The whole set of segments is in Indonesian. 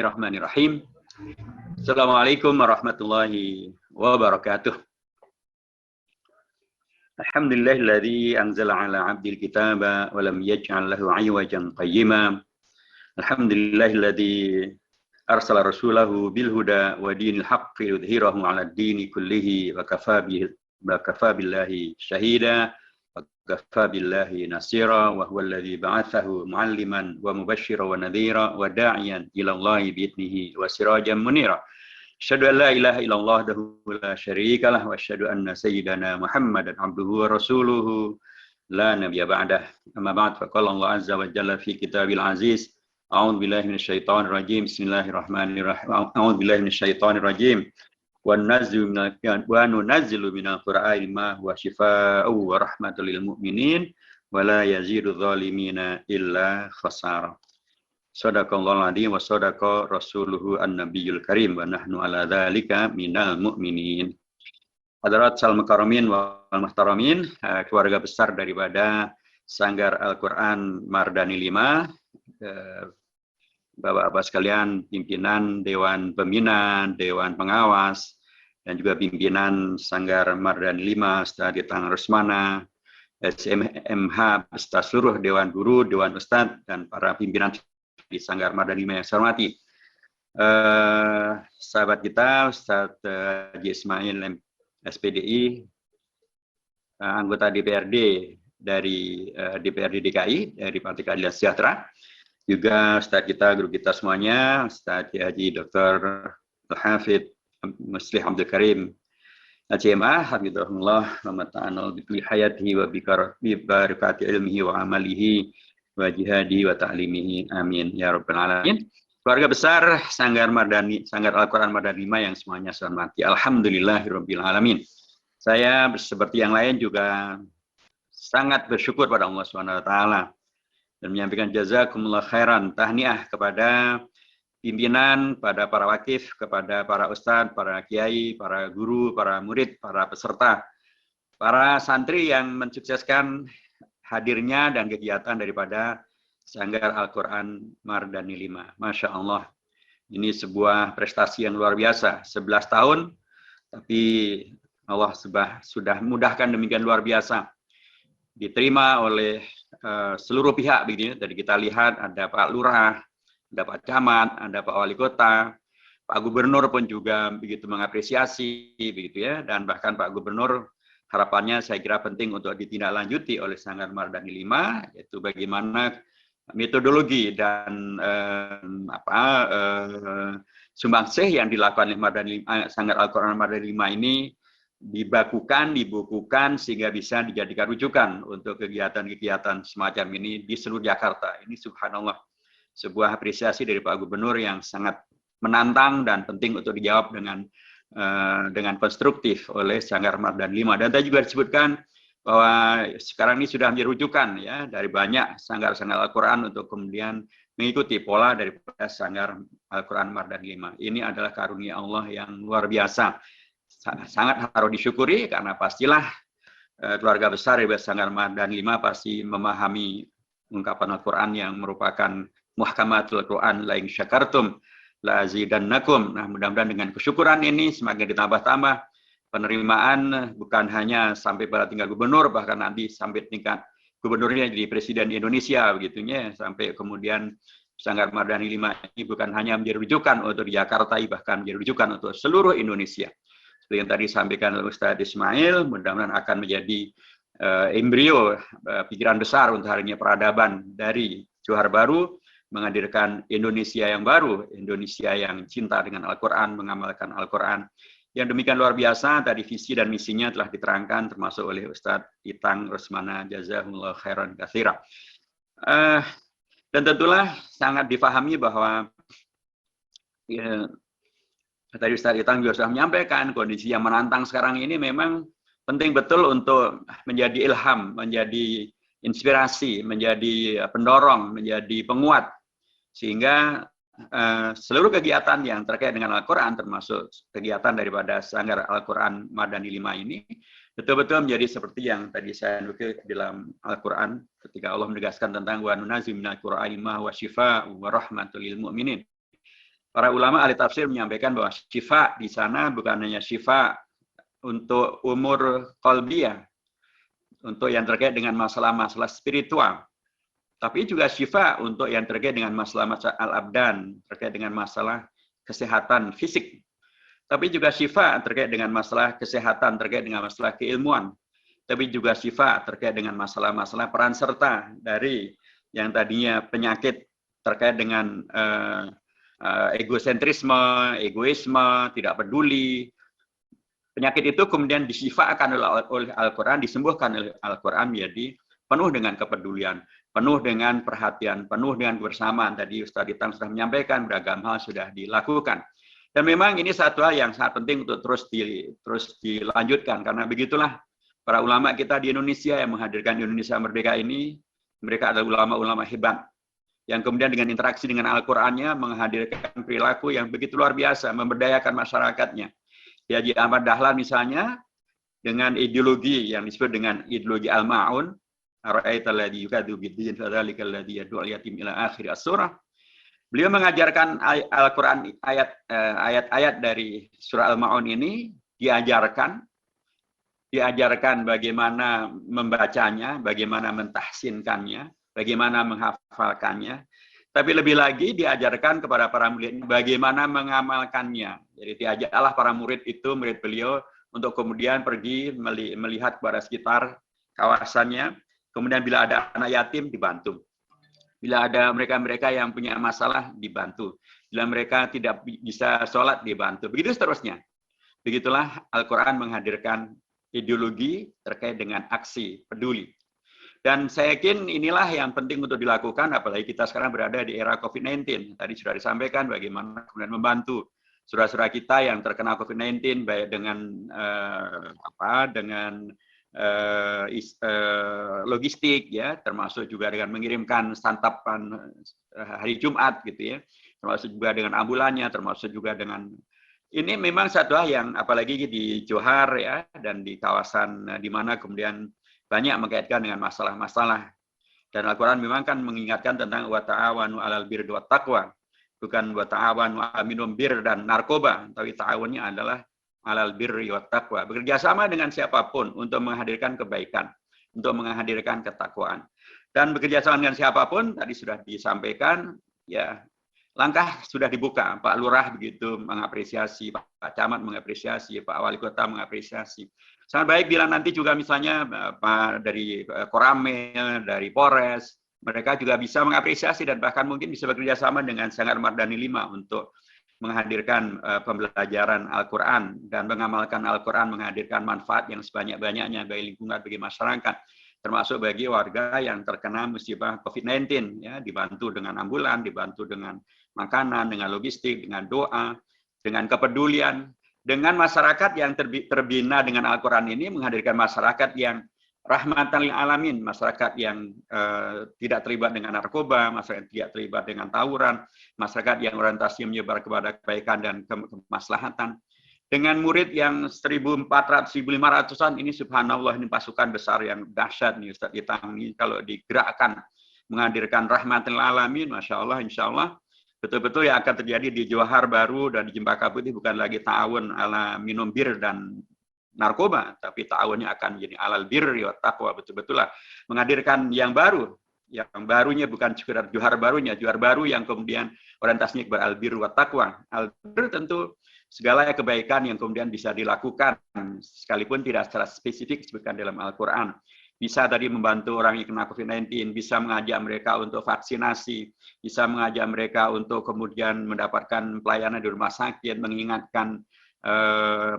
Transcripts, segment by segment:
Bismillahirrahmanirrahim. Assalamualaikum warahmatullahi wabarakatuh. Alhamdulillahilladzi anzala ala 'abdil kitaba wa lam yaj'al lahu 'iwajan qayyima. Alhamdulillahilladzi arsala rasulahu bil huda wa dinil haqqi yudhhirahu 'ala ad-dini kullihi wa kafa billahi shahida. Kafa billahi nasira wa huwa alladhi ba'athahu mu'alliman wa mubasysyiran wa nadhira wa da'iyan ila Allahi bi'idnihi wa sirajan munira. Asyhadu an la ilaha illallah wahdahu la syarika lah wa asyhadu anna sayyidana Muhammadan abduhu wa rasuluhu la nabiyya ba'dah. Amma ba'd, faqala Allah azza wa jalla fi kitabil aziz. A'udzu billahi minasyaitonir rajim. Bismillahirrahmanirrahim. A'udzu billahi minasyaitonir rajim. Wa nunazzilu minal qur'ani ma huwa syifaa'un wa rahmatul lil mu'minin wa la yazidudz zalimina illa khasara. Shadaqallahul adzim wa shadaqa rasuluhu an-nabiyul karim wa nahnu ala dzalika minal mu'minin. Hadirat sal mukarramin wal muhtaramin, keluarga besar daripada Sanggar Al-Qur'an Mardani 5, Bapak-bapak sekalian, pimpinan Dewan Pembina, Dewan Pengawas, dan juga pimpinan Sanggar Mardani 5, Ustadz Itang Rusmana, SMMH, beserta seluruh Dewan Guru, Dewan Ustadz, dan para pimpinan di Sanggar Mardani 5 yang saya hormati. Sahabat kita, Ustadz Haji Ismail, SPDI, anggota DPRD dari DPRD DKI, dari Partai Keadilan Sejahtera, juga Ustadz kita, guru kita semuanya, Ustadz Haji Dr. Al-Hafidh Muslih Abdul Karim ACMA, Hafidhahullah, wa mata'anul bikli hayatihi wa bibarakati ilmihi wa amalihi wa jihadi wa ta'limihi, amin ya rabbal alamin. Keluarga besar Sanggar Al-Qur'an Mardani 5 yang semuanya saya hormati, alhamdulillahirabbil alamin. Saya seperti yang lain juga sangat bersyukur pada Allah Subhanahu wa taala dan menyampaikan jazakumullah khairan, tahniah kepada pimpinan, pada para wakif, kepada para ustadz, para kiai, para guru, para murid, para peserta, para santri yang mensukseskan hadirnya dan kegiatan daripada Sanggar Al-Qur'an Mardani 5. Masya Allah, ini sebuah prestasi yang luar biasa. 11 tahun, tapi Allah sudah mudahkan demikian luar biasa. Diterima oleh seluruh pihak begitu. Tadi kita lihat ada Pak Lurah, ada Pak Camat, ada Pak Wali Kota, Pak Gubernur pun juga begitu mengapresiasi begitu ya, dan bahkan Pak Gubernur harapannya saya kira penting untuk ditindaklanjuti oleh Sanggar Mardani 5, yaitu bagaimana metodologi dan sumbangsih yang dilakukan oleh Sanggar Al-Qur'an Mardani 5 ini dibukukan sehingga bisa dijadikan rujukan untuk kegiatan-kegiatan semacam ini di seluruh Jakarta. Ini subhanallah sebuah apresiasi dari Pak Gubernur yang sangat menantang dan penting untuk dijawab dengan konstruktif oleh Sanggar Mardani 5. Dan tadi juga disebutkan bahwa sekarang ini sudah menjadi rujukan ya dari banyak sanggar-sanggar Al-Qur'an untuk kemudian mengikuti pola daripada Sanggar Al-Qur'an Mardani 5. Ini adalah karunia Allah yang luar biasa. Sangat harus disyukuri karena pastilah keluarga besar dari Sanggar Mardani 5 pasti memahami ungkapan Al-Qur'an yang merupakan muhkamatul Qur'an, la in syakartum la azidannakum. Nah, mudah-mudahan dengan kesyukuran ini semakin ditambah-tambah penerimaan, bukan hanya sampai pada tingkat gubernur, bahkan nanti sampai tingkat gubernurnya jadi presiden Indonesia begitunya, sampai kemudian Sanggar Mardani 5 ini bukan hanya menjadi rujukan untuk di Jakarta, bahkan menjadi rujukan untuk seluruh Indonesia. Seperti yang tadi disampaikan oleh Ustadz Ismail, mudah-mudahan akan menjadi embrio pikiran besar untuk harinya peradaban dari Johar Baru, menghadirkan Indonesia yang baru, Indonesia yang cinta dengan Al-Qur'an, mengamalkan Al-Qur'an. Yang demikian luar biasa, tadi visi dan misinya telah diterangkan termasuk oleh Ustadz Itang Rusmana, jazakumullah khairan katsira. Dan tentulah sangat difahami bahwa tadi Ustadz Itang juga sudah menyampaikan kondisi yang menantang sekarang ini memang penting betul untuk menjadi ilham, menjadi inspirasi, menjadi pendorong, menjadi penguat, sehingga seluruh kegiatan yang terkait dengan Al-Qur'an, termasuk kegiatan daripada Sanggar Al-Qur'an Mardani 5 ini, betul-betul menjadi seperti yang tadi saya nukil dalam Al-Qur'an, ketika Allah menegaskan tentang wa nunazzilu minal Qur'ani ma huwa syifaa'un wa rahmatul lil mu'minin. Para ulama ahli tafsir menyampaikan bahwa syifa di sana bukan hanya syifa untuk umur qalbiyah, untuk yang terkait dengan masalah-masalah spiritual, tapi juga syifa untuk yang terkait dengan masalah-masalah al-abdan, terkait dengan masalah kesehatan fisik. Tapi juga syifa terkait dengan masalah kesehatan, terkait dengan masalah keilmuan. Tapi juga syifa terkait dengan masalah-masalah peran serta dari yang tadinya penyakit terkait dengan egosentrisme, egoisme, tidak peduli. Penyakit itu kemudian disifakan oleh Al-Quran, disembuhkan oleh Al-Quran menjadi penuh dengan kepedulian, penuh dengan perhatian, penuh dengan kebersamaan. Tadi Ustaz Ditang sudah menyampaikan beragam hal sudah dilakukan. Dan memang ini satu hal yang sangat penting untuk terus dilanjutkan, karena begitulah para ulama kita di Indonesia yang menghadirkan Indonesia Merdeka ini. Mereka adalah ulama-ulama hebat, yang kemudian dengan interaksi dengan Al-Qur'annya menghadirkan perilaku yang begitu luar biasa, memberdayakan masyarakatnya. Haji Ahmad Dahlan misalnya, dengan ideologi yang disebut dengan ideologi Al-Ma'un, ara'aita alladzi yukadzdzibu bid-din fadzalikal ladzi yad'u al-yatim ila akhir as-surah. Beliau mengajarkan Al-Quran, ayat-ayat dari surah Al-Ma'un ini, diajarkan bagaimana membacanya, bagaimana mentahsinkannya, bagaimana menghafalkannya. Tapi lebih lagi diajarkan kepada para murid bagaimana mengamalkannya. Jadi diajaklah para murid itu, murid beliau, untuk kemudian pergi melihat kepada sekitar kawasannya. Kemudian bila ada anak yatim, dibantu. Bila ada mereka-mereka yang punya masalah, dibantu. Bila mereka tidak bisa sholat, dibantu. Begitu seterusnya. Begitulah Al-Quran menghadirkan ideologi terkait dengan aksi peduli. Dan saya yakin inilah yang penting untuk dilakukan, apalagi kita sekarang berada di era COVID-19. Tadi sudah disampaikan bagaimana kemudian membantu saudara-saudara kita yang terkena COVID-19, baik dengan logistik, ya, termasuk juga dengan mengirimkan santapan hari Jumat, gitu ya, termasuk juga dengan ambulannya, termasuk juga dengan ini memang satu hal yang apalagi di Johar, ya, dan di kawasan di mana kemudian banyak mengkaitkan dengan masalah-masalah. Dan Al-Quran memang kan mengingatkan tentang wa ta'awanu 'alal birri wat taqwa, bukan wa ta'awanu 'alal minum bir dan narkoba, tapi ta'awunnya adalah 'alal birri wat taqwa, bekerja sama dengan siapapun untuk menghadirkan kebaikan, untuk menghadirkan ketakwaan. Dan bekerja sama dengan siapapun tadi sudah disampaikan, ya, langkah sudah dibuka. Pak Lurah begitu mengapresiasi, Pak Camat mengapresiasi, Pak Wali Kota mengapresiasi. Sangat baik bila nanti juga misalnya Pak dari Koramil, dari Polres, mereka juga bisa mengapresiasi dan bahkan mungkin bisa bekerja sama dengan Sanggar Mardani 5 untuk menghadirkan pembelajaran Al-Quran dan mengamalkan Al-Quran, menghadirkan manfaat yang sebanyak-banyaknya bagi lingkungan, bagi masyarakat, termasuk bagi warga yang terkena musibah COVID-19, ya, dibantu dengan ambulan, dibantu dengan makanan, dengan logistik, dengan doa, dengan kepedulian, dengan masyarakat yang terbina dengan Al-Quran ini, menghadirkan masyarakat yang rahmatan lil alamin, masyarakat yang tidak terlibat dengan narkoba, masyarakat yang tidak terlibat dengan tawuran, masyarakat yang orientasinya menyebar kepada kebaikan dan kemaslahatan. Dengan murid yang 1.400, 1.500-an, ini subhanallah, ini pasukan besar yang dahsyat nih Ustaz Itang, ini kalau digerakkan menghadirkan rahmatan lil alamin, Masya Allah, insya Allah, betul-betul yang akan terjadi di Johar Baru dan di Cempaka Putih bukan lagi ta'awun ala minum bir dan narkoba, tapi ta'awunnya akan menjadi alal birri wa taqwa, betul-betul lah menghadirkan yang baru, yang barunya bukan sekedar Johar Barunya, Johar Baru yang kemudian orientasinya kepada al birri wa taqwa. Al birri tentu segala kebaikan yang kemudian bisa dilakukan sekalipun tidak secara spesifik disebutkan dalam Al-Qur'an. Bisa tadi membantu orang yang kena COVID-19, bisa mengajak mereka untuk vaksinasi, bisa mengajak mereka untuk kemudian mendapatkan pelayanan di rumah sakit, mengingatkan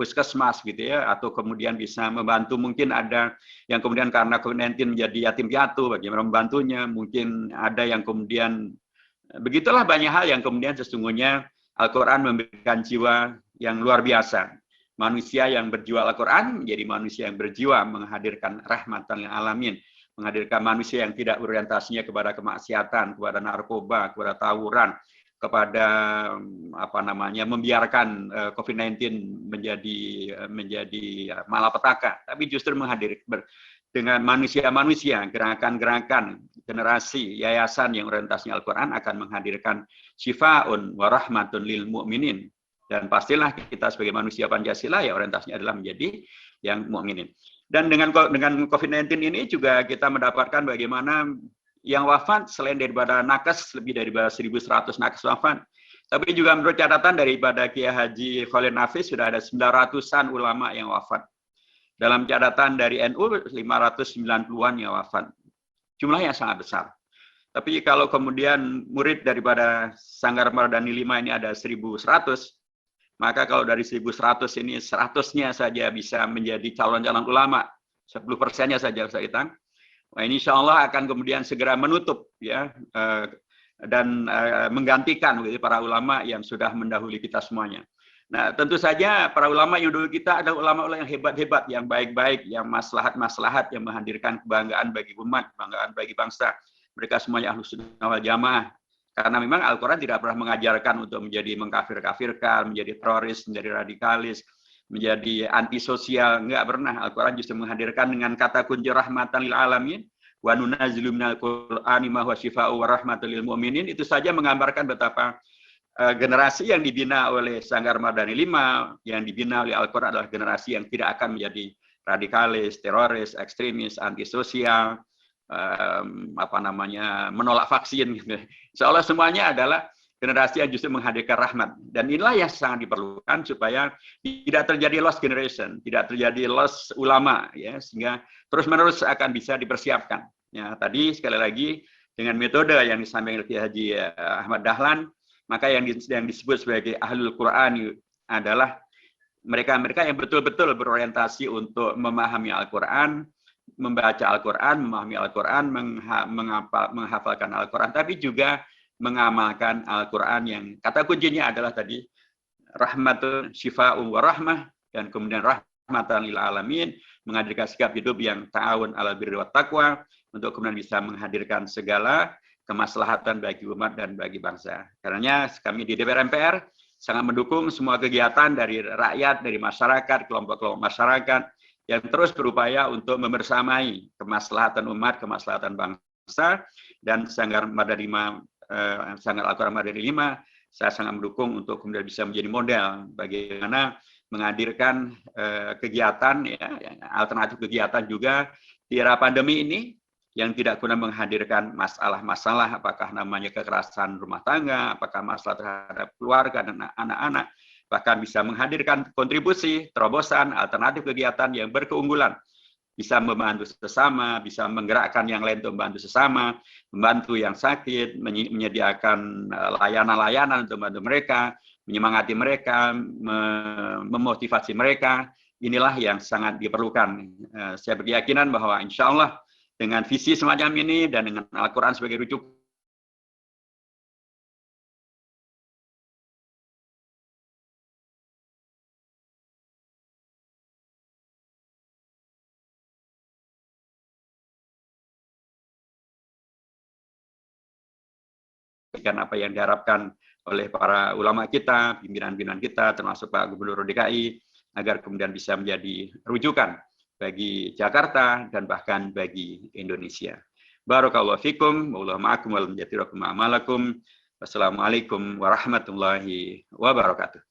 puskesmas gitu ya, atau kemudian bisa membantu, mungkin ada yang kemudian karena COVID-19 menjadi yatim piatu, bagaimana membantunya, mungkin ada yang kemudian, begitulah banyak hal yang kemudian sesungguhnya Al-Quran memberikan jiwa yang luar biasa. Manusia yang berjiwa Al-Quran menjadi manusia yang berjiwa menghadirkan rahmatan lil alamin, menghadirkan manusia yang tidak berorientasinya kepada kemaksiatan, kepada narkoba, kepada tawuran, kepada membiarkan COVID-19 menjadi malapetaka, tapi justru menghadirkan dengan manusia-manusia, gerakan-gerakan generasi yayasan yang orientasinya Al-Quran akan menghadirkan syifaun wa rahmatun lil mu'minin. Dan pastilah kita sebagai manusia Pancasila ya orientasinya adalah menjadi yang mukminin. Dan dengan COVID-19 ini juga kita mendapatkan bagaimana yang wafat selain daripada nakes, lebih daripada 1.100 nakes wafat. Tapi juga menurut catatan daripada Kiai Haji Khalil Nafis sudah ada 900-an ulama yang wafat. Dalam catatan dari NU 590-an yang wafat. Jumlahnya sangat besar. Tapi kalau kemudian murid daripada Sanggar Mardani 5 ini ada 1.100, maka kalau dari 1.100 ini 100-nya saja bisa menjadi calon-calon ulama, 10%-nya saja saya hitung. Nah, ini insya Allah akan kemudian segera menutup ya dan menggantikan para ulama yang sudah mendahului kita semuanya. Nah, tentu saja para ulama yang dulu kita adalah ulama-ulama yang hebat-hebat, yang baik-baik, yang maslahat-maslahat, yang menghadirkan kebanggaan bagi umat, kebanggaan bagi bangsa. Mereka semuanya Ahlus Sunnah wal Jamaah. Karena memang Al-Quran tidak pernah mengajarkan untuk menjadi mengkafir-kafirkan, menjadi teroris, menjadi radikalis, menjadi antisosial. Enggak pernah. Al-Quran justru menghadirkan dengan kata kunci rahmatan lil alamin, wa nunazzilu minal qur'ani ma huwa syifaa'un wa rahmatul lil mu'minin. Itu saja menggambarkan betapa generasi yang dibina oleh Sanggar Mardani 5, yang dibina oleh Al-Quran adalah generasi yang tidak akan menjadi radikalis, teroris, ekstremis, antisosial, menolak vaksin gitu. Seolah semuanya adalah generasi yang justru menghadirkan rahmat, dan inilah yang sangat diperlukan supaya tidak terjadi lost generation, tidak terjadi lost ulama ya, sehingga terus-menerus akan bisa dipersiapkan. Ya, tadi sekali lagi dengan metode yang disampaikan oleh Haji Ahmad Dahlan, maka yang disebut sebagai Ahlul Quran adalah mereka yang betul-betul berorientasi untuk memahami Al-Quran, membaca Al-Quran, memahami Al-Quran, menghafalkan Al-Quran, tapi juga mengamalkan Al-Quran yang kata kuncinya adalah tadi rahmatun syifa'un wa rahmah, dan kemudian rahmatan lil alamin, menghadirkan sikap hidup yang ta'awun alal birri wat taqwa, untuk kemudian bisa menghadirkan segala kemaslahatan bagi umat dan bagi bangsa. Karenanya kami di DPR MPR sangat mendukung semua kegiatan dari rakyat, dari masyarakat, kelompok-kelompok masyarakat yang terus berupaya untuk membersamai kemaslahatan umat, kemaslahatan bangsa, dan Sanggar Mardani 5, Sanggar Al-Quran Mardani 5, saya sangat mendukung untuk kemudian bisa menjadi model bagaimana menghadirkan kegiatan, ya, alternatif kegiatan juga di era pandemi ini, yang tidak guna menghadirkan masalah-masalah, apakah namanya kekerasan rumah tangga, apakah masalah terhadap keluarga dan anak-anak, bahkan bisa menghadirkan kontribusi, terobosan, alternatif kegiatan yang berkeunggulan, bisa membantu sesama, bisa menggerakkan yang lain untuk membantu sesama, membantu yang sakit, menyediakan layanan-layanan untuk membantu mereka, menyemangati mereka, memotivasi mereka. Inilah yang sangat diperlukan. Saya berkeyakinan bahwa insya Allah dengan visi semacam ini dan dengan Al-Quran sebagai rujukan, apa yang diharapkan oleh para ulama kita, pimpinan-pimpinan kita, termasuk Pak Gubernur DKI, agar kemudian bisa menjadi rujukan bagi Jakarta dan bahkan bagi Indonesia. Barakallahu fikum, wallahu ma'akum wal mujatirakum ma'amalakum. Wassalamualaikum warahmatullahi wabarakatuh.